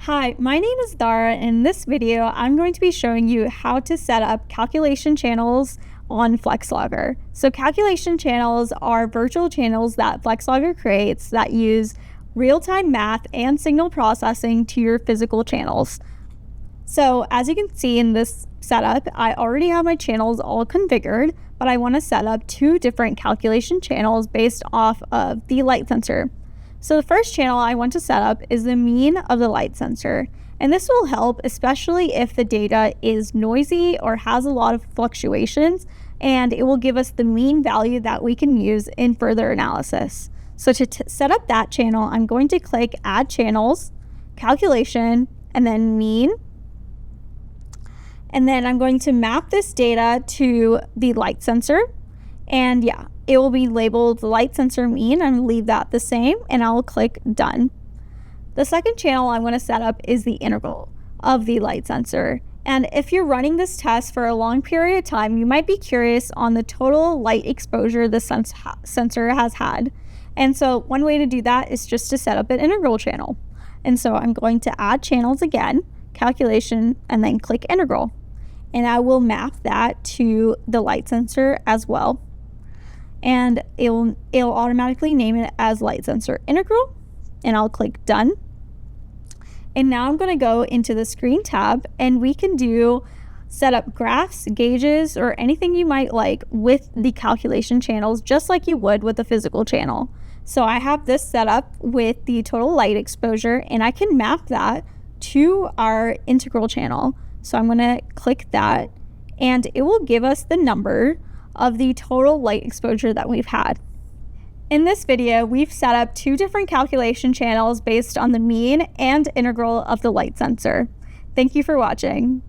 Hi, my name is Dara. In this video, I'm going to be showing you how to set up calculation channels on FlexLogger. So calculation channels are virtual channels that FlexLogger creates that use real-time math and signal processing to your physical channels. So as you can see in this setup, I already have my channels all configured, but I want to set up two different calculation channels based off of the light sensor. So the first channel I want to set up is the mean of the light sensor. And this will help especially if the data is noisy or has a lot of fluctuations, and it will give us the mean value that we can use in further analysis. So to set up that channel, I'm going to click Add Channels, Calculation, and then Mean. And then I'm going to map this data to the light sensor. And yeah, it will be labeled light sensor mean. I'm going to leave that the same, and I'll click Done. The second channel I want to set up is the integral of the light sensor. And if you're running this test for a long period of time, you might be curious on the total light exposure the sensor has had. And so one way to do that is just to set up an integral channel. And so I'm going to add channels again, calculation, and then click integral. And I will map that to the light sensor as well. And it'll automatically name it as light sensor integral, and I'll click Done. And now I'm going to go into the screen tab, and we can set up graphs, gauges, or anything you might like with the calculation channels, just like you would with a physical channel. So I have this set up with the total light exposure, and I can map that to our integral channel. So I'm going to click that, and it will give us the number of the total light exposure that we've had. In this video, we've set up two different calculation channels based on the mean and integral of the light sensor. Thank you for watching.